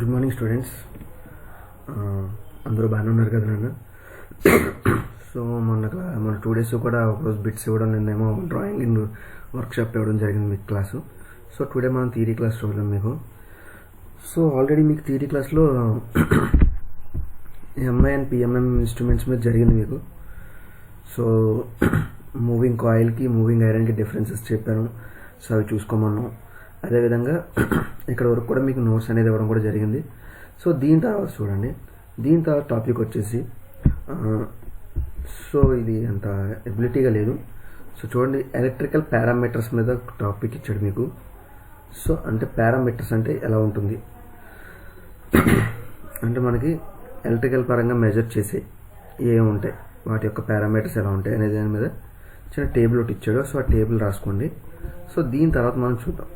Good morning students. అందరూ బాగానే ఉన్నారు కదా నాన్న? సో మన 2 days కూడా ఒకరోజు బిట్స్ ఇవ్వడం, నిన్నేమో డ్రాయింగ్ వర్క్షాప్ ఇవ్వడం జరిగింది మీకు క్లాసు. సో టుడే మనం థియరీ క్లాస్ చూద్దాం మీకు. సో ఆల్రెడీ మీకు థియరీ క్లాస్లో ఎంఐ అండ్ పిఎంఎం ఇన్స్ట్రుమెంట్స్ మీద జరిగింది మీకు. సో మూవింగ్ కాయిల్కి మూవింగ్ ఐరన్కి డిఫరెన్సెస్ చెప్పాను. సో అవి చూసుకోమన్నాం. అదేవిధంగా ఇక్కడ వరకు కూడా మీకు నోట్స్ అనేది ఇవ్వడం కూడా జరిగింది. సో దీని తర్వాత చూడండి, దీని తర్వాత టాపిక్ వచ్చేసి సో ఇది అంత ఎబిలిటీగా లేదు. సో చూడండి, ఎలక్ట్రికల్ పారామీటర్స్ మీద టాపిక్ ఇచ్చాడు మీకు. సో అంటే పారామీటర్స్ అంటే ఎలా ఉంటుంది అంటే మనకి ఎలక్ట్రికల్ పరంగా మెజర్ చేసే ఏముంటాయి, వాటి యొక్క పారామీటర్స్ ఎలా ఉంటాయి అనే దాని మీద చిన్న టేబుల్ ఒకటి ఇచ్చాడు. సో ఆ టేబుల్ రాసుకోండి. సో దీని తర్వాత మనం చూద్దాం.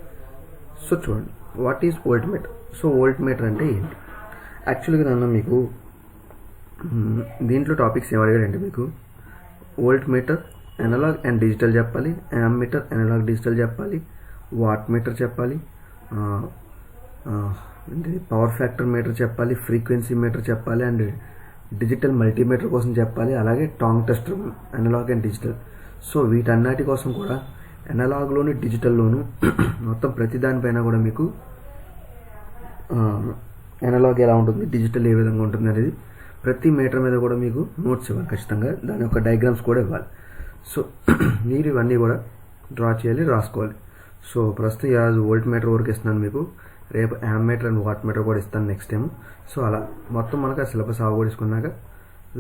సో చూడండి, what is voltmeter. So voltmeter అంటే ఏంటి? యాక్చువల్గా నన్ను మీకు దీంట్లో టాపిక్స్ ఏమడిగాడంటే మీకు voltmeter analog and digital చెప్పాలి, యామ్ మీటర్ అనలాగ్ డిజిటల్ చెప్పాలి, వాట్ మీటర్ చెప్పాలి, పవర్ ఫ్యాక్టర్ మీటర్ చెప్పాలి, ఫ్రీక్వెన్సీ మీటర్ చెప్పాలి, అండ్ డిజిటల్ మల్టీమీటర్ కోసం చెప్పాలి, అలాగే tong tester analog and digital. So వీటన్నిటి కోసం కూడా అనలాగ్లోను డిజిటల్లోను మొత్తం ప్రతి దానిపైన కూడా మీకు అనలాగ్ ఎలా ఉంటుంది, డిజిటల్ ఏ విధంగా ఉంటుంది అనేది ప్రతి మీటర్ మీద కూడా మీకు నోట్స్ ఇవ్వాలి ఖచ్చితంగా. దాని యొక్క డయాగ్రామ్స్ కూడా ఇవ్వాలి. సో మీరు ఇవన్నీ కూడా డ్రా చేయాలి, రాసుకోవాలి. సో ప్రస్తుతం ఈరోజు వోల్ట్ మీటర్ వరకు ఇస్తున్నాను మీకు. రేపు ammeter and wattmeter కూడా ఇస్తాను నెక్స్ట్ టైం. సో అలా మొత్తం మనకు ఆ సిలబస్ అవగొడుచుకున్నాక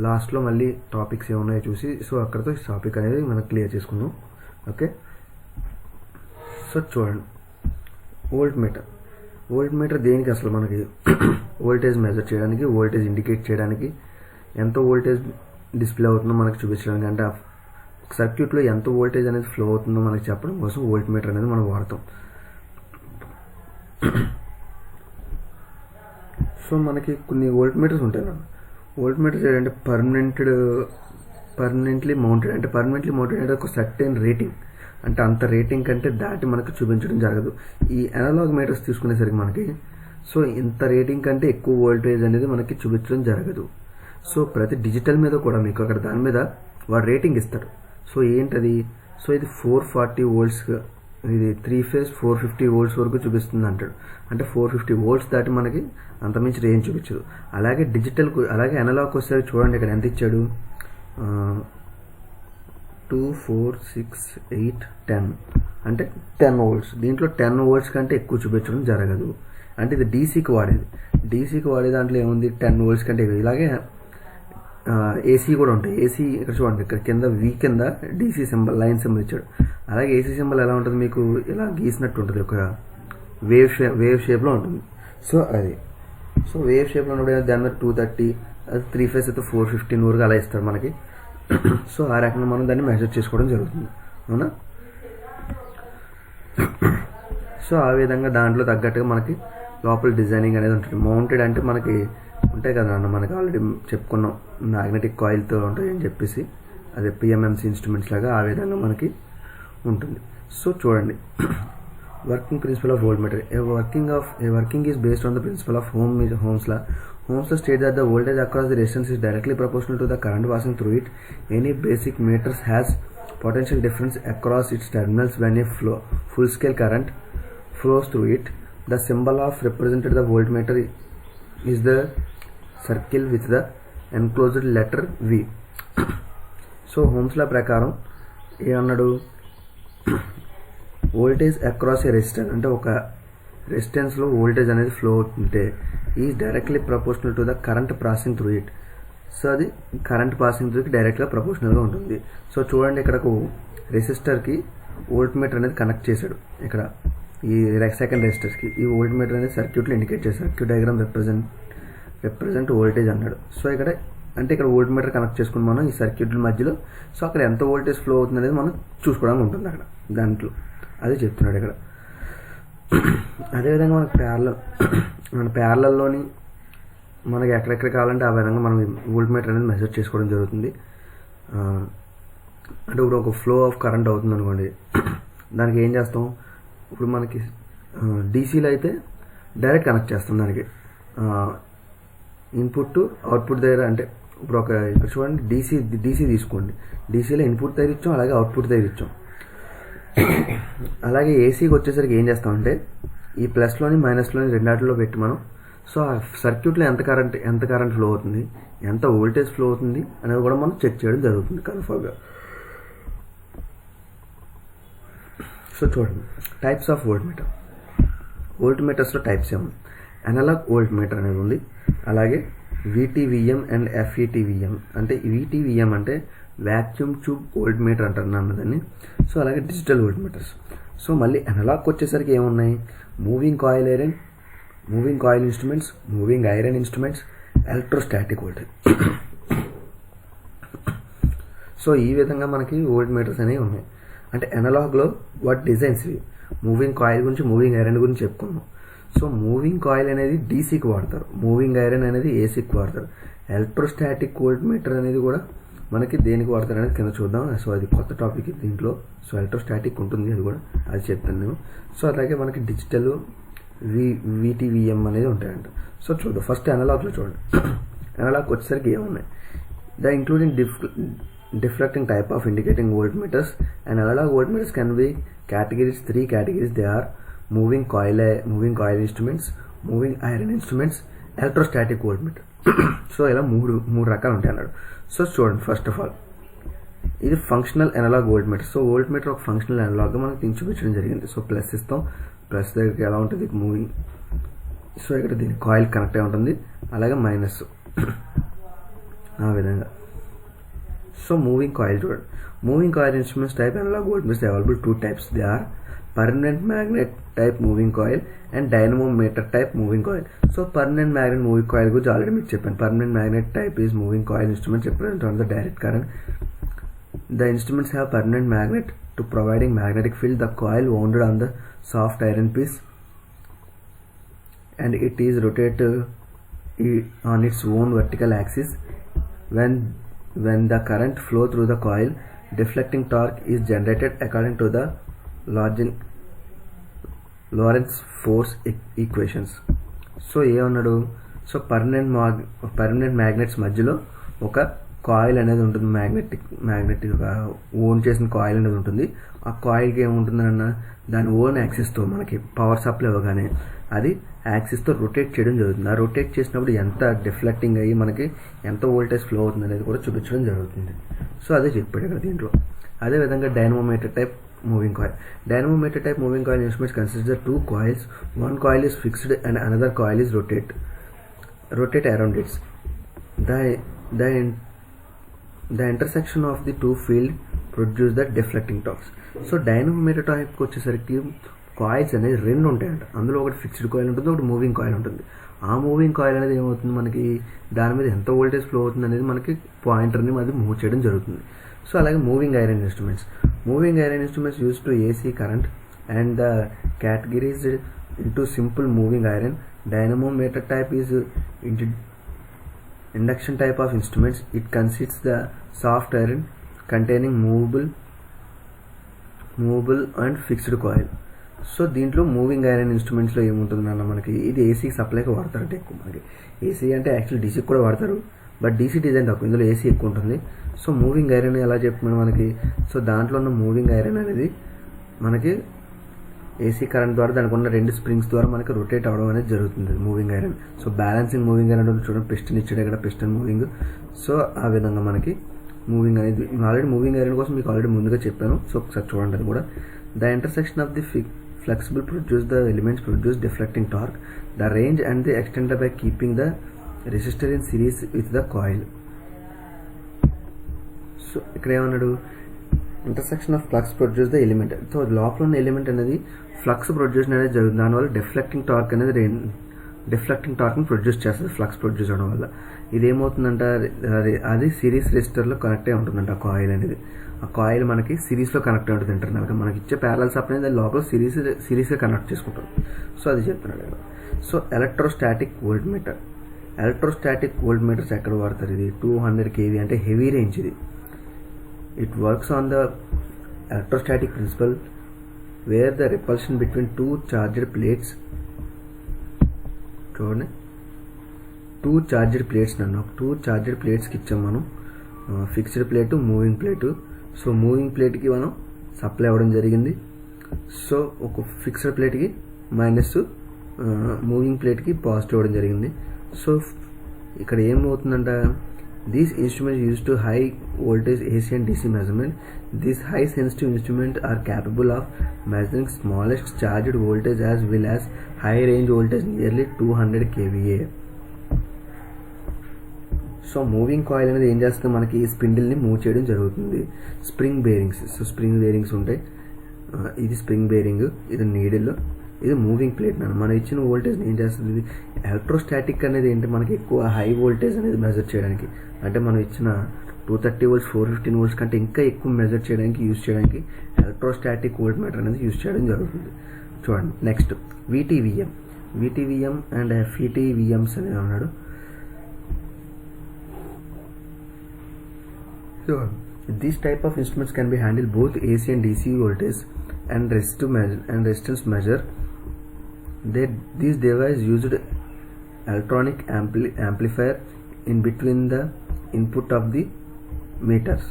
లాస్ట్లో మళ్ళీ టాపిక్స్ ఏమున్నాయో చూసి సో అక్కడితో టాపిక్ అనేది మనం క్లియర్ చేసుకుందాం. ఓకే. సో చూడండి, వోల్ట్ మీటర్. వోల్ట్ మీటర్ దేనికి అసలు మనకి వోల్టేజ్ మెజర్ చేయడానికి, వోల్టేజ్ ఇండికేట్ చేయడానికి, ఎంత వోల్టేజ్ డిస్ప్లే అవుతుందో మనకు చూపించడానికి, అంటే ఒక సర్క్యూట్లో ఎంత వోల్టేజ్ అనేది ఫ్లో అవుతుందో మనకి చెప్పడం కోసం వోల్ట్ మీటర్ అనేది మనం వాడతాం. సో మనకి కొన్ని వోల్ట్ మీటర్స్ ఉంటాయి. వోల్ట్ మీటర్స్ ఏంటంటే పర్మనెంట్లీ మౌంటెడ్. అంటే పర్మనెంట్లీ మౌంటెడ్ అంటే ఒక సర్టెన్ రేటింగ్, అంటే అంత రేటింగ్ కంటే దాటి మనకు చూపించడం జరగదు. ఈ అనలాగ్ మీటర్స్ తీసుకునేసరికి మనకి సో ఇంత రేటింగ్ కంటే ఎక్కువ వోల్టేజ్ అనేది మనకి చూపించడం జరగదు. సో ప్రతి డిజిటల్ మీద కూడా మీకు అక్కడ దాని మీద వాడు రేటింగ్ ఇస్తారు. సో ఏంటది? సో ఇది 440 volts, ఇది 3 phase 450 volts వరకు చూపిస్తుంది అంటాడు. అంటే 450 volts దాటి మనకి అంతమించి రేంజ్ చూపించదు. అలాగే డిజిటల్కు, అలాగే అనలాగ్కి వచ్చేసరికి చూడండి ఇక్కడ ఎంత ఇచ్చాడు, 2, 4, 6, 8, 10 అంటే 10 volts. దీంట్లో 10 volts కంటే ఎక్కువ చూపించడం జరగదు. అంటే ఇది డీసీకి వాడేది. డీసీకి వాడే దాంట్లో ఏముంది, 10 volts కంటే ఎక్కువ. ఇలాగే ఏసీ కూడా ఉంటాయి. ఏసీ ఇక్కడ చూడండి, ఇక్కడ కింద వి కింద డీసీ సింబల్, లైన్ సింబల్ ఇచ్చాడు. అలాగే ఏసీ సింబల్ ఎలా ఉంటుంది, మీకు ఇలా గీసినట్టు ఉంటుంది, ఒక వేవ్ షేప్లో ఉంటుంది. సో అది సో వేవ్ షేప్లో ఉన్నప్పుడు దాని మీద 230, అది 3 phase అయితే 415 వరకు అలా ఇస్తారు మనకి. సో ఆ రకంగా మనం దాన్ని మెజర్ చేసుకోవడం జరుగుతుంది, అవునా? సో ఆ విధంగా దాంట్లో తగ్గట్టుగా మనకి లోపల డిజైనింగ్ అనేది ఉంటుంది. మౌంటెడ్ అంటే మనకి ఉంటాయి కదా అన్న, మనకి ఆల్రెడీ చెప్పుకున్నాం మ్యాగ్నెటిక్ కాయిల్తో ఉంటాయి అని చెప్పేసి, అదే పిఎంఎంసి ఇన్స్ట్రుమెంట్స్ లాగా ఆ విధంగా మనకి ఉంటుంది. సో చూడండి, working principle of voltmeter. A working is based on the principle of Ohm's law. Ohm's law states that the voltage across the resistance is directly proportional to the current passing through it. Any basic meter has potential difference across its terminals when a full scale current flows through it. The symbol of represented the voltmeter is the circle with the enclosed letter V. So Ohm's law ప్రకారం ఏమన్నాడు, voltage across a resistance అంటే ఒక రెసిస్టెన్స్లో voltage అనేది flow అవుతుంటే is directly proportional to the current passing through it. So అది current passing త్రూకి డైరెక్ట్గా ప్రపోర్షనల్గా ఉంటుంది. So చూడండి, ఇక్కడకు రెసిస్టర్కి వోల్ట్ మీటర్ అనేది కనెక్ట్ చేశాడు. ఇక్కడ ఈ సెకండ్ రెసిస్టర్స్కి ఈ వోల్ట్ మీటర్ అనేది సర్క్యూట్లో ఇండికేట్ చేశాడు. సర్క్యూట్ డయాగ్రామ్ రిప్రజెంట్ వోల్టేజ్ అన్నాడు. సో ఇక్కడ అంటే ఇక్కడ వోల్ట్ మీటర్ కనెక్ట్ చేసుకుని మనం ఈ సర్క్యూట్ల మధ్యలో సో అక్కడ ఎంత వోల్టేజ్ ఫ్లో అవుతుంది అనేది మనం చూసుకోవడానికి ఉంటుంది అక్కడ దాంట్లో, అది చెప్తున్నాడు ఇక్కడ. అదేవిధంగా మన ప్యారలల్లోని మనకి ఎక్కడెక్కడ కావాలంటే ఆ విధంగా మనం వోల్ట్ మీటర్ అనేది మెజర్ చేసుకోవడం జరుగుతుంది. అంటే ఇప్పుడు ఒక ఫ్లో ఆఫ్ కరెంట్ అవుతుంది అనుకోండి, దానికి ఏం చేస్తాం, ఇప్పుడు మనకి డీసీలో అయితే డైరెక్ట్ కనెక్ట్ చేస్తాం దానికి. ఇన్పుట్ టు అవుట్పుట్ దగ్గర, అంటే ఇప్పుడు ఇక్కడ చూడండి డీసీ తీసుకోండి, డీసీలో ఇన్పుట్ దగ్గర ఇచ్చాం, అలాగే అవుట్పుట్ దగ్గర ఇచ్చాం. అలాగే ఏసీకి వచ్చేసరికి ఏం చేస్తామంటే ఈ ప్లస్లోని మైనస్లోని రెండాటిలో పెట్టి మనం సో ఆ సర్క్యూట్లో ఎంత కరెంట్ ఫ్లో అవుతుంది, ఎంత వోల్టేజ్ ఫ్లో అవుతుంది అనేది కూడా మనం చెక్ చేయడం జరుగుతుంది కన్ఫర్మ్గా. సో చూడండి, టైప్స్ ఆఫ్ వోల్ట్ మీటర్స్లో టైప్స్ ఏముంది. అనలాగ్ వోల్ట్ మీటర్ అనేది ఉంది, అలాగే VTVM అండ్ FETVM. అంటే VTVM అంటే వ్యాక్యూమ్ ట్యూబ్ వోల్ట్ మీటర్ అంటారు దాన్ని. సో అలాగే డిజిటల్ వోల్ట్ మీటర్స్. సో మళ్ళీ అనలాగ్కి వచ్చేసరికి ఏమున్నాయి, moving coil instruments, moving iron instruments, electrostatic voltage. So ఈ విధంగా మనకి వోల్ట్ మీటర్స్ అనేవి ఉన్నాయి. అంటే అనలాగ్లో వాటి డిజైన్స్ ఇవి. మూవింగ్ కాయిల్ గురించి, మూవింగ్ ఐరన్ గురించి చెప్పుకున్నాం. సో మూవింగ్ కాయిల్ అనేది డీసీకి వాడతారు, మూవింగ్ ఐరన్ అనేది ఏసీకి వాడతారు. ఎలక్ట్రోస్టాటిక్ వోల్ట్ మీటర్ అనేది కూడా మనకి దేనికి వాడతారు అనేది కింద చూద్దాం. సో అది కొత్త టాపిక్ దీంట్లో. సో ఎలక్ట్రోస్టాటిక్ ఉంటుంది, అది కూడా అది చెప్తాను నేను. సో అలాగే మనకి డిజిటల్ VTVM అనేది ఉంటాయంట. సో చూద్దాం, ఫస్ట్ అనలాగ్లో చూడండి. అనలాగ్ వచ్చేసరికి ఏమున్నాయి, the including difflecting type of indicating voltmeters and analog voltmeters can be three categories. They are moving coil instruments, moving iron instruments, electrostatic voltmeter. So ఇలా మూడు రకాలు ఉంటాయి అన్నాడు. సో చూడండి, ఫస్ట్ ఆఫ్ ఆల్ ఇది functional analog voltmeter. So voltmeter ఒక functional analog మనకి చూపించడం జరిగింది. సో ప్లస్ ఇస్తాం, ప్లస్ దగ్గరికి ఎలా ఉంటుంది మూవింగ్. సో ఇక్కడ దీనికి కాయిల్ కనెక్ట్ అయి ఉంటుంది, అలాగే మైనస్ ఆ విధంగా. సో మూవింగ్ కాయిల్ చూడండి, moving coil instruments type analog voltmeters available 2 types. They are permanent magnet type moving coil and dynamometer type moving coil. So permanent magnet moving coil గురించి already మీకు చెప్పాను. permanent magnet type is moving coil instruments represent on the direct current. The instruments have permanent magnet to providing magnetic field. The coil wound on the soft iron piece and it is rotated on its own vertical axis. When the current flow through the coil, deflecting torque is generated according to the Lorentz force equations. So ఏమన్నాడు, so permanent magnets మధ్యలో ఒక coil అనేది ఉంటుంది, magnetic own చేసిన coil అనేది ఉంటుంది. ఆ కాయిల్కి ఏముంటుందన్న దాని ఓన్ యాక్సిస్తో మనకి పవర్ సప్లై ఇవ్వగానే అది యాక్సిస్తో రొటేట్ చేయడం జరుగుతుంది. ఆ రొటేట్ చేసినప్పుడు ఎంత డిఫ్లెక్టింగ్ అయ్యి మనకి ఎంత వోల్టేజ్ ఫ్లో అవుతుంది అనేది కూడా చూపించడం జరుగుతుంది. సో అదే చెప్పాడు ఇక్కడ దీంట్లో. అదేవిధంగా dynamometer type moving coil. Dynamometer type moving coil instruments consists of 2 coils. One coil is fixed and another coil is rotate around it. The intersection of the two field produce the deflecting torques. So dynamometer టైప్కి వచ్చేసరికి coils అనేది 2 ఉంటాయంట. అందులో ఒకటి fixed coil ఉంటుంది, ఒకటి moving coil ఉంటుంది. ఆ మూవింగ్ కాయిల్ అనేది ఏమవుతుంది, మనకి దాని మీద ఎంత వోల్టేజ్ ఫ్లో అవుతుంది అనేది మనకి పాయింటర్ని అది మూవ్ చేయడం జరుగుతుంది. సో అలాగే moving iron instruments use to AC current and the categories into simple moving iron. Dynamometer type is induction type of instruments. It consists the soft iron containing movable and fixed coil. So దీంట్లో moving iron ఇన్స్ట్రుమెంట్స్లో ఏముంటుందన్న మనకి ఇది ఏసీకి సప్లైకి వాడతారంటే ఎక్కువ. మనకి AC అంటే actual డీసీకి కూడా వాడతారు, but DC design తక్కువ, ఇందులో ఏసీ ఎక్కువ ఉంటుంది. సో మూవింగ్ ఐరన్ ఎలా చెప్తున్నాను మనకి, సో దాంట్లో ఉన్న మూవింగ్ ఐరన్ అనేది మనకి ఏసీ కరెంట్ ద్వారా దానికి ఉన్న 2 స్ప్రింగ్స్ ద్వారా మనకి రొటేట్ అవ్వడం అనేది జరుగుతుంది moving iron. So balancing moving iron చూడండి, పిస్టన్ ఇచ్చాడు ఇక్కడ, పిస్టన్ మూవింగ్. సో ఆ విధంగా మనకి మూవింగ్ అనేది ఆల్రెడీ మూవింగ్ ఐరన్ కోసం మీకు ఆల్రెడీ ముందుగా చెప్పాను. సో ఒకసారి చూడండి అది కూడా. The intersection of the flexible produce the elements produce deflecting torque. The range and the extended by keeping the resistor in series with the coil. So ఇక్కడ ఏమన్నాడు, intersection of flux produce the element. So లోపల ఉన్న element అనేది flux ప్రొడ్యూషన్ అనేది జరుగుతుంది. దానివల్ల deflecting టార్క్ని produce చేస్తుంది flux produce అవడం వల్ల. ఇదేమవుతుందంట, అది సిరీస్ రెసిస్టర్లో కనెక్ట్ అయి ఉంటుందంట ఆ కాయిల్ అనేది. ఆ కాయిల్ మనకి సిరీస్లో కనెక్ట్ అయి ఉంటుంది ఇంటర్నల్గా. మనకి ఇచ్చే ప్యారలల్ సప్లై దాని లోపల సిరీస్గా కనెక్ట్ చేసుకుంటాం. సో అది చెప్తున్నాడు. సో ఎలక్ట్రోస్టాటిక్ వోల్ట్ మీటర్స్ ఎక్కడ వాడతారు, ఇది 200 kV అంటే హెవీ రేంజ్ ఇది. It works on the electrostatic principle where the repulsion between 2 charged plates. చూడండి, 2 చార్జెడ్ ప్లేట్స్ నన్ను 2 చార్జెడ్ ప్లేట్స్కి ఇచ్చాం మనం, fixed plate, moving plate. So moving ప్లేట్కి మనం సప్లై అవ్వడం జరిగింది. సో ఒక ఫిక్స్డ్ ప్లేట్కి మైనస్, మూవింగ్ ప్లేట్కి పాజిటివ్ అవ్వడం జరిగింది. సో ఇక్కడ ఏమవుతుందంట, these instruments use to high voltage AC and DC measurement. These high sensitive instruments are capable of measuring smallest charged voltage as well as high range voltage nearly 200 kVA. So moving coil అనేది ఏం చేస్తుంది, మనకి స్పిండిల్ని move చేయడం జరుగుతుంది. Spring bearings, so spring bearings ఉంటాయి. ఇది spring bearing, ఇది needle, ఇది మూవింగ్ ప్లేట్. మనం ఇచ్చిన వోల్టేజ్ని ఏం చేస్తుంది, ఇది ఎలక్ట్రోస్టాటిక్ అనేది ఏంటి, మనకి ఎక్కువ హై వోల్టేజ్ అనేది మెజర్ చేయడానికి, అంటే మనం ఇచ్చిన 230 volts 415 volts కంటే ఇంకా ఎక్కువ మెజర్ చేయడానికి యూజ్ చేయడానికి ఎలక్ట్రోస్టాటిక్ వోల్ట్ మీటర్ అనేది యూజ్ చేయడం జరుగుతుంది. చూడండి నెక్స్ట్ VTVM అండ్ FETVMs అనేది అన్నాడు. So these type of instruments can be handled both AC and DC voltage and resistance measure. These device used electronic amplifier in between the input of the meters.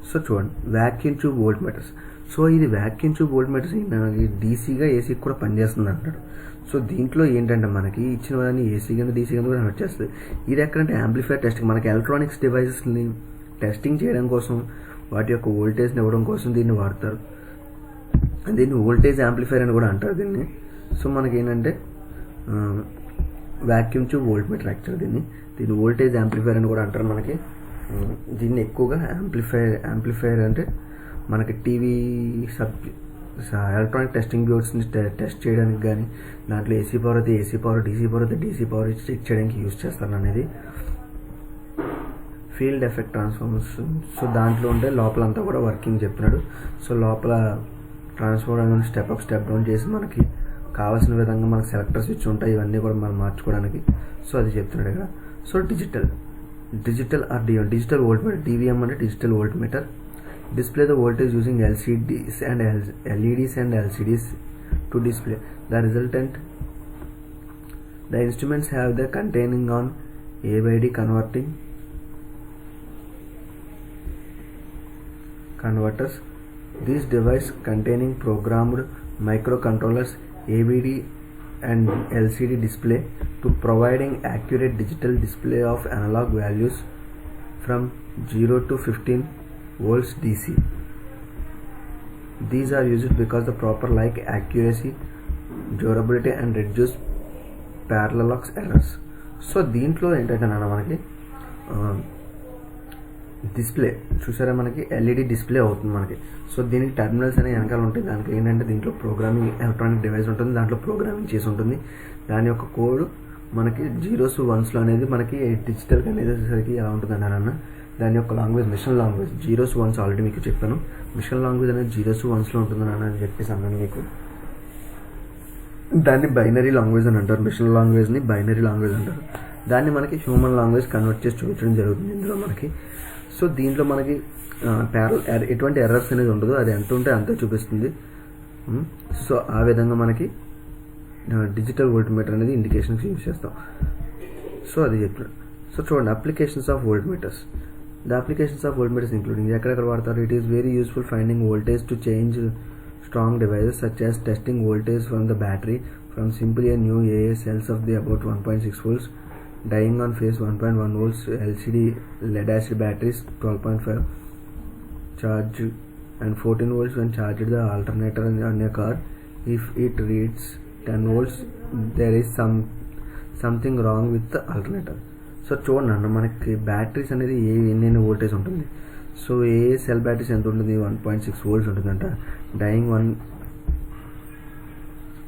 So చూడండి vacuum tube volt meters. So ఇది vacuum tube volt meters మనకి డీసీగా ఏసీకి కూడా పనిచేస్తుంది అంటాడు. So దీంట్లో ఏంటంటే మనకి ఇచ్చినవన్నీ ఏసీ కింద డీసీ కింద కూడా వచ్చేస్తుంది. ఇది ఎక్కడంటే యాంప్లిఫైర్ టెస్టింగ్, మనకి ఎలక్ట్రానిక్స్ డివైసెస్ని టెస్టింగ్ చేయడం కోసం, వాటి యొక్క వోల్టేజ్ని ఇవ్వడం కోసం దీన్ని వాడతారు. దీన్ని వోల్టేజ్ యాంప్లిఫైర్ అని కూడా అంటారు దీన్ని. సో మనకి ఏంటంటే vacuum tube volt meter actual దీన్ని వోల్టేజ్ యాంప్లిఫైర్ అని కూడా అంటారు. మనకి దీన్ని ఎక్కువగా యాంప్లిఫైర్ అంటే మనకి టీవీ ఎలక్ట్రానిక్ టెస్టింగ్ బోర్డ్స్ని టెస్ట్ చేయడానికి కానీ, దాంట్లో ఏసీ పవర్ అయితే ఏసీ పవర్, డీసీ పవర్ అయితే డీసీ పవర్ చెక్ చేయడానికి యూజ్ చేస్తాను అనేది. ఫీల్డ్ ఎఫెక్ట్ ట్రాన్స్ఫార్మర్స్, సో దాంట్లో ఉంటే లోపలంతా కూడా వర్కింగ్ చెప్పినాడు. సో లోపల transformer step up step down చేసి మనకి కావాల్సిన విధంగా మనకి సెలెక్టర్ స్విచ్ ఉంటాయి, ఇవన్నీ కూడా మనం మార్చుకోవడానికి. సో అది చెప్తున్నాడు ఇక్కడ. So digital or digital voltmeter, DVM అంటే digital voltmeter. Display the voltage using LCDs and LEDs and LCDs to display the resultant. The instruments have the containing on A/D converters. These device containing programmed microcontrollers, ABD and LCD display to providing accurate digital display of analog values from 0 to 15 volts DC. These are used because the proper like accuracy, durability and reduce parallax errors. So దీంట్లో ఏంటంటే మనకి display చూసారా, మనకి LED display అవుతుంది మనకి. So దీనికి terminals అనేవి వెనకాల ఉంటాయి. దానికి ఏంటంటే దీంట్లో ప్రోగ్రామింగ్ ఎలక్ట్రానిక్ డివైస్ ఉంటుంది, దాంట్లో ప్రోగ్రామింగ్ చేసి ఉంటుంది. దాని యొక్క కోడ్ మనకి 0s 1s అనేది మనకి డిజిటల్గా అనేసరికి ఎలా ఉంటుందండి అన్న, దాని యొక్క language machine language 0s 1s already మీకు చెప్పాను. మిషన్ లాంగ్వేజ్ అనేది 0s 1sలో ఉంటుందని అని చెప్పేసి అన్నాను మీకు. దాన్ని బైనరీ లాంగ్వేజ్ అని అంటారు. మిషన్ లాంగ్వేజ్ని బైనరీ లాంగ్వేజ్ అంటారు. దాన్ని మనకి హ్యూమన్ లాంగ్వేజ్ కన్వర్ట్ చేసి చూపించడం జరుగుతుంది ఇందులో మనకి. సో దీంట్లో మనకి ఎటువంటి ఎర్రర్స్ అనేది ఉండదు, అది ఎంత ఉంటే అంతే చూపిస్తుంది. సో ఆ విధంగా మనకి డిజిటల్ వోల్ట్ మీటర్ అనేది ఇండికేషన్కి యూజ్ చేస్తాం. సో అది చెప్పారు. సో చూడండి applications of voltmeters. The applications of voltmeters including ఎక్కడెక్కడ వాడతారు. It is very useful finding voltage to change strong devices such as testing voltage from the battery from simply a new AA cells of the about 1.6 volts, dying on phase 1.1 volts LCD lead acid batteries 12.5 charge and 14 volts when charged the alternator on a car. If it reads 10 volts there is something wrong with the alternator. So చూడండి అన్న, మనకి batteries అనేది ఎన్ని voltage ఉంటుంది. So ఏ cell batteries ఎంత ఉంటుంది, 1.6 volts ఉంటుందంట. Dyeing 1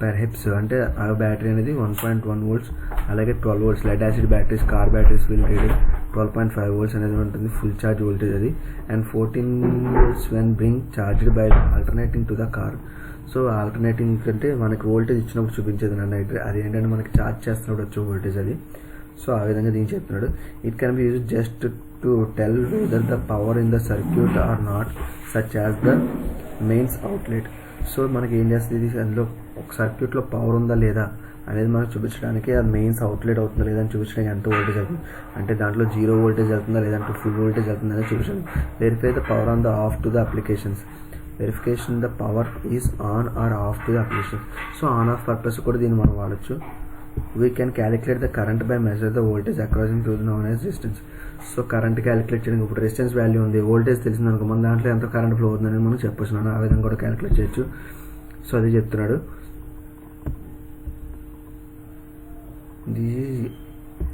పెర్హెప్స్ అంటే ఆ బ్యాటరీ అనేది 1.1 volts. అలాగే 12 volts lead acid batteries, car batteries will read 12.5 volts అనేది ఉంటుంది ఫుల్ ఛార్జ్ వోల్టేజ్ అది. And 14 volts when bring charged by alternating to the car. So alternating అంటే మనకి వోల్టేజ్ ఇచ్చినప్పుడు చూపించేది నన్ను, అది ఏంటంటే మనకి ఛార్జ్ చేస్తున్నప్పుడు వచ్చే వోల్టేజ్ అది. సో ఆ విధంగా దీన్ని చెప్తున్నాడు. It can be used just to tell whether the power in the circuit or not such as the mains outlet. So మనకి ఏం చేస్తుంది, అందులో ఒక సర్క్యూట్లో పవర్ ఉందా లేదా అనేది మనకు చూపించడానికి అది మెయిన్స్ అవుట్లెట్ అవుతుందా లేదని చూపించడానికి ఎంత వోల్టేజ్ వెళ్తుంది, అంటే దాంట్లో 0 వోల్టేజ్ వెళ్తుందా లేదంటే ఫుల్ వోల్టేజ్ వెళ్తుందా అనేది చూపించండి. Verify the power on the off to the applications. Verification the power is on or off to the application. So on off purpose కూడా దీన్ని మనం వాడచ్చు. We can calculate the current by measure the voltage across in to known as resistance. So current calculate చేయడానికి ఇప్పుడు resistance value ఉంది, voltage తెలిసింది అనుకో, మన దాంట్లో ఎంత కరెంట్ ఫ్లో అవుతుందని మనం చెప్పొచ్చు, ఆ విధంగా కూడా క్యాలిక్యులేట్ చేయొచ్చు. సో అది చెప్తున్నాడు. This is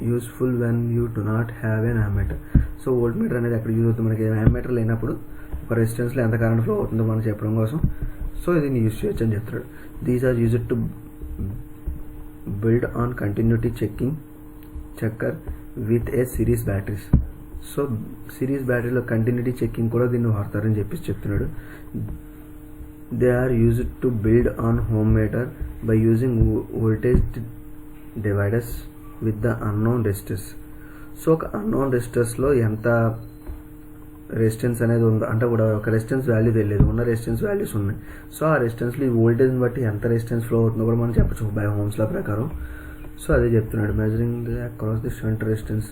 useful when you do not have an ammeter. So volt meter అనేది ఎక్కడ యూజ్ అవుతుంది, మనకి అమ్మీటర్ లేనప్పుడు ఒక రెసిస్టెన్స్లో ఎంత కరెంట్ ఫ్లో అవుతుందో మనం చెప్పడం కోసం సో దీన్ని యూజ్ చేయొచ్చు అని చెప్తున్నాడు. These are used to build an continuity checker with a series batteries. So series బ్యాటరీలో కంటిన్యూటీ చెక్కింగ్ కూడా దీన్ని వాడతారని చెప్పేసి చెప్తున్నాడు. They are used to build an home meter by using voltage dividers with the unknown resistors. So ఒక unknown రెసిస్టర్స్లో ఎంత resistance అనేది ఉందో, అంటే కూడా ఒక రెసిస్టెన్స్ వాల్యూ తెలియదు, ఉన్న రెసిస్టెన్స్ వాల్యూస్ ఉన్నాయి. సో ఆ రెసిస్టెన్స్లో ఈ వోల్టేజ్ని బట్టి ఎంత రెసిస్టెన్స్ ఫ్లో అవుతుందో కూడా మనం చెప్పచ్చు బై హోమ్స్ లా ప్రకారం. సో అదే చెప్తున్నాడు, measuring across the shunt resistance.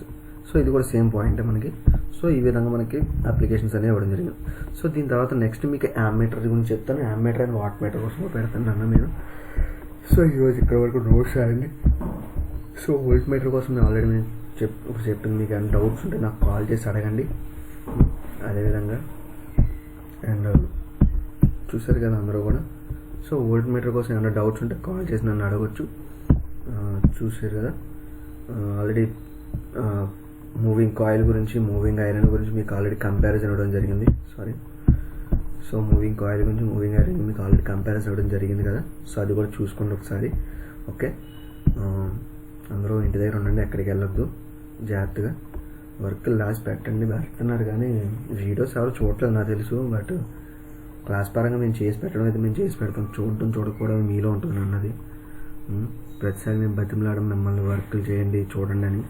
So ఇది కూడా సేమ్ పాయింట్ మనకి. సో ఈ విధంగా మనకి అప్లికేషన్స్ అనేవి ఇవ్వడం జరిగింది. సో దీని తర్వాత నెక్స్ట్ మీకు యామ్మీటర్ గురించి చెప్తాను. యామ్మీటర్ అండ్ వాట్ మీటర్ కోసం పెడతాను అన్న నేను. సో ఈరోజు ఇక్కడ వరకు నోట్స్ రాయండి. సో వోల్ట్ మీటర్ కోసం నేను ఆల్రెడీ నేను చెప్పింది, మీకు ఏమైనా డౌట్స్ ఉంటే నాకు కాల్ చేసి అడగండి. అదేవిధంగా అండ్ చూసారు కదా అందరూ కూడా. సో వోల్ట్ మీటర్ కోసం ఏమైనా డౌట్స్ ఉంటే కాల్ చేసి నన్ను అడగచ్చు. చూసారు కదా ఆల్రెడీ మూవింగ్ కాయిల్ గురించి, మూవింగ్ ఐరన్ గురించి మీకు ఆల్రెడీ కంపారిజన్ ఇవ్వడం జరిగింది. సో మూవింగ్ కాయిల్ గురించి, మూవింగ్ ఐరన్ మీకు ఆల్రెడీ కంపారిజన్ ఇవ్వడం జరిగింది కదా. సో అది కూడా చూసుకోండి ఒకసారి. ఓకే, అందరూ ఇంటి దగ్గర ఉండండి, ఎక్కడికి వెళ్ళొద్దు, జాగ్రత్తగా వర్క్ లాస్ట్ పెడుతున్నారు కానీ వీడియోస్ ఎవరు చూడట్లేదు నాకు తెలుసు. బట్ క్లాస్ పరంగా మేము చేసి పెట్టడం అయితే మేము చేసి పెడతాం, చూడటం చూడకపోవడం మీలో ఉంటుంది అన్నది. ప్రతిసారి మేము బతిమలాడడం మిమ్మల్ని వర్క్లు చేయండి చూడండి అని.